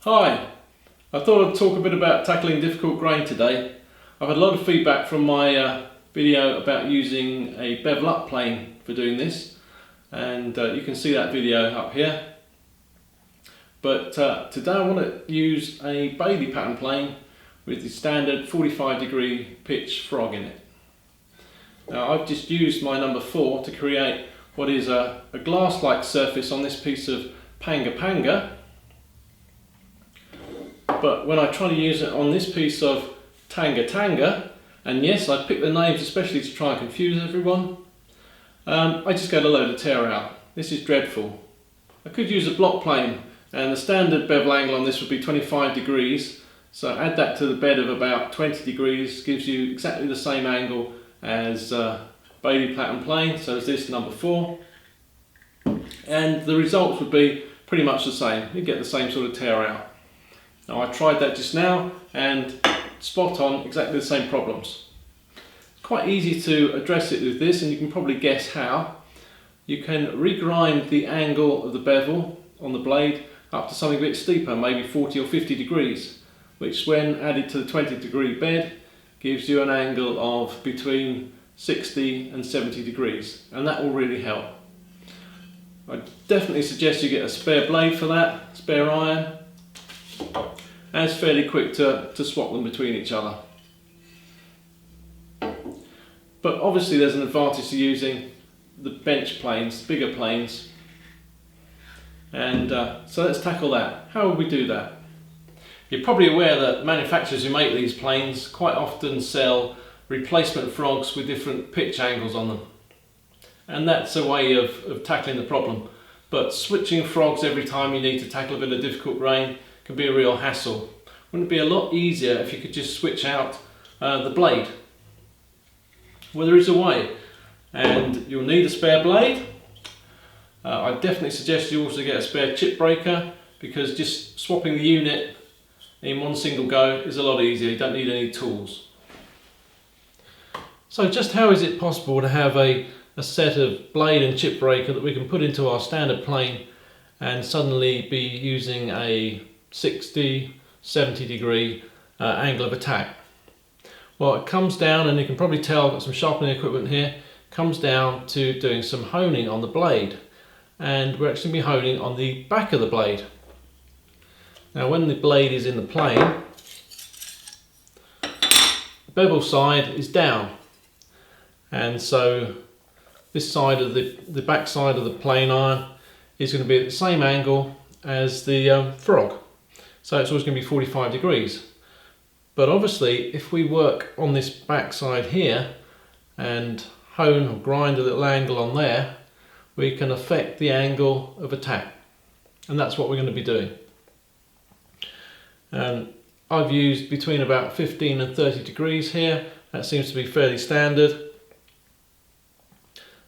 Hi, I thought I'd talk a bit about tackling difficult grain today. I've had a lot of feedback from my video about using a bevel-up plane for doing this, and you can see that video up here. But today I want to use a Bailey pattern plane with the standard 45-degree pitch frog in it. Now I've just used my number 4 to create what is a glass-like surface on this piece of panga. But when I try to use it on this piece of tanga, and yes, I picked the names especially to try and confuse everyone, I just get a load of tear out. This is dreadful. I could use a block plane, and the standard bevel angle on this would be 25 degrees. So add that to the bed of about 20 degrees, gives you exactly the same angle as Bailey pattern plane, so is this number 4. And the results would be pretty much the same. You get the same sort of tear out. Now I tried that just now and spot on, exactly the same problems. It's quite easy to address it with this, and you can probably guess how. You can regrind the angle of the bevel on the blade up to something a bit steeper, maybe 40 or 50 degrees, which when added to the 20-degree bed gives you an angle of between 60 and 70 degrees, and that will really help. I definitely suggest you get a spare blade for that, spare iron, and it's fairly quick to swap them between each other. But obviously there's an advantage to using the bench planes, bigger planes, and so let's tackle that. How would we do that? You're probably aware that manufacturers who make these planes quite often sell replacement frogs with different pitch angles on them, and that's a way of tackling the problem. But switching frogs every time you need to tackle a bit of difficult grain can be a real hassle. Wouldn't it be a lot easier if you could just switch out the blade? Well, there is a way, and you'll need a spare blade. I definitely suggest you also get a spare chip breaker, because just swapping the unit in one single go is a lot easier. You don't need any tools. So just how is it possible to have a set of blade and chip breaker that we can put into our standard plane and suddenly be using a 60, 70 degree angle of attack? Well, it comes down, and you can probably tell I've got some sharpening equipment here, comes down to doing some honing on the blade, and we're actually going to be honing on the back of the blade. Now when the blade is in the plane, the bevel side is down, and so this side of the back side of the plane iron is going to be at the same angle as the frog. So it's always going to be 45 degrees. But obviously if we work on this back side here and hone or grind a little angle on there, we can affect the angle of attack. And that's what we're going to be doing. And I've used between about 15 and 30 degrees here. That seems to be fairly standard.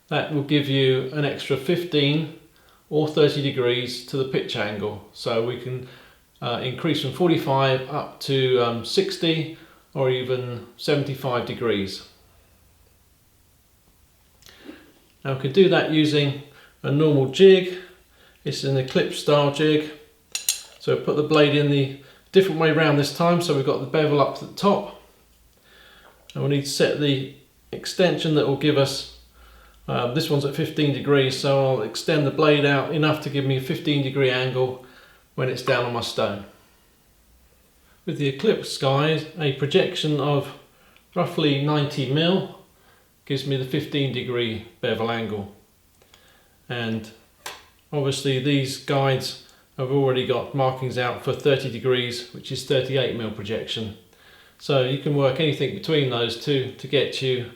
That will give you an extra 15 or 30 degrees to the pitch angle. So we can increase from 45 up to 60 or even 75 degrees. Now we could do that using a normal jig. It's an eclipse style jig. So put the blade in the different way around this time, so we've got the bevel up to the top. And we need to set the extension that will give us, this one's at 15 degrees, so I'll extend the blade out enough to give me a 15-degree angle when it's down on my stone. With the eclipse guide, a projection of roughly 90mm gives me the 15-degree bevel angle. And obviously these guides have already got markings out for 30 degrees, which is 38mm projection. So you can work anything between those two to get you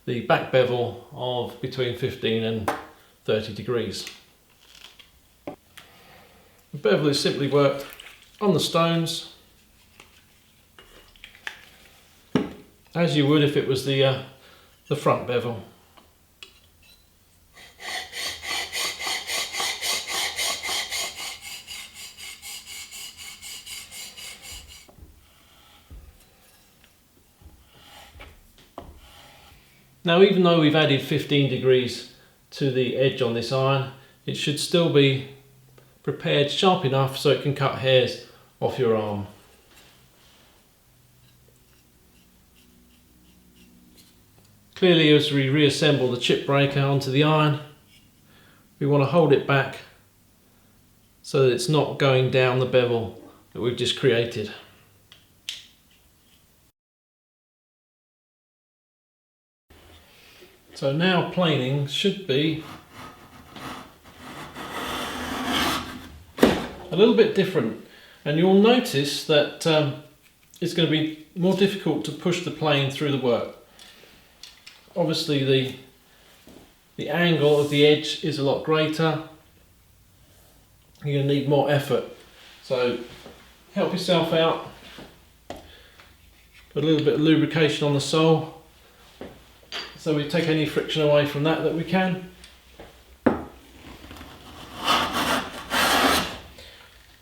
the back bevel of between 15 and 30 degrees. The bevel is simply worked on the stones as you would if it was the front bevel. Now, even though we've added 15 degrees to the edge on this iron, it should still be prepared sharp enough so it can cut hairs off your arm. Clearly, as we reassemble the chip breaker onto the iron, we want to hold it back so that it's not going down the bevel that we've just created. So now planing should be a little bit different, and you'll notice that it's going to be more difficult to push the plane through the work. Obviously the angle of the edge is a lot greater. You're going to need more effort, so help yourself out. Put a little bit of lubrication on the sole so we take any friction away from that we can.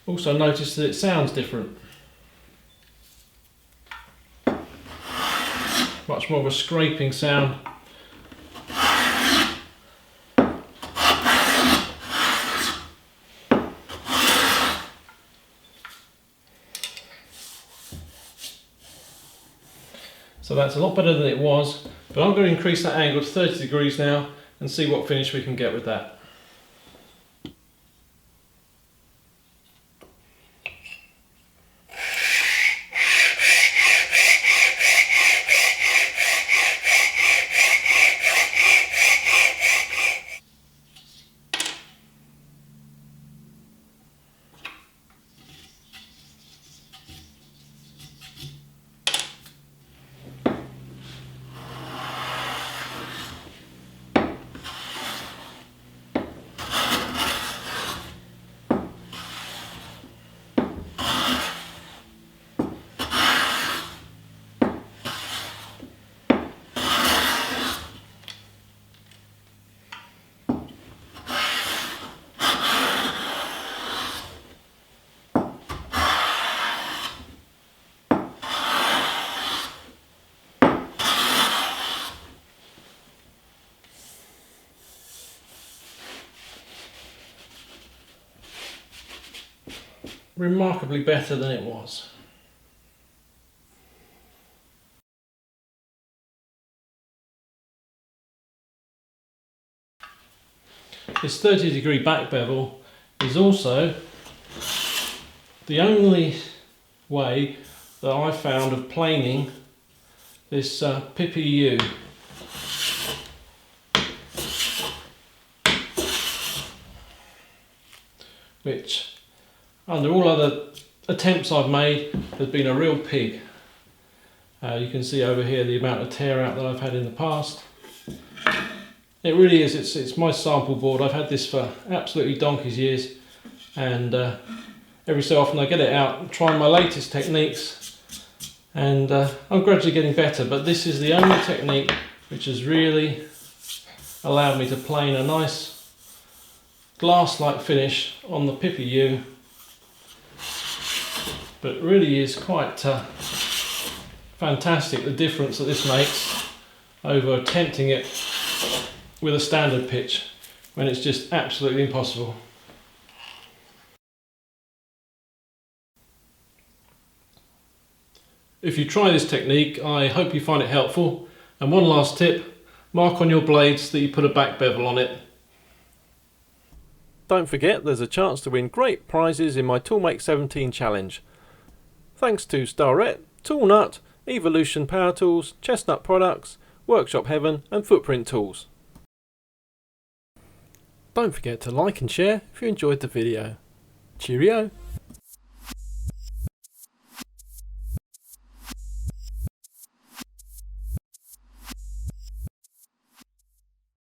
Also notice that it sounds different. Much more of a scraping sound. So that's a lot better than it was, but I'm going to increase that angle to 30 degrees now and see what finish we can get with that. Remarkably better than it was. This 30-degree back bevel is also the only way that I found of planing this PPU. Which, under all other attempts I've made, has been a real pig. You can see over here the amount of tear out that I've had in the past. It really is, it's my sample board. I've had this for absolutely donkey's years, and every so often I get it out, trying my latest techniques, and I'm gradually getting better, but this is the only technique which has really allowed me to plane a nice glass-like finish on the PPU. But it really is quite fantastic, the difference that this makes over attempting it with a standard pitch when it's just absolutely impossible. If you try this technique, I hope you find it helpful. And one last tip, mark on your blades that you put a back bevel on it. Don't forget, there's a chance to win great prizes in my Toolmake 17 challenge. Thanks to Starrett, Toolnut, Evolution Power Tools, Chestnut Products, Workshop Heaven and Footprint Tools. Don't forget to like and share if you enjoyed the video. Cheerio!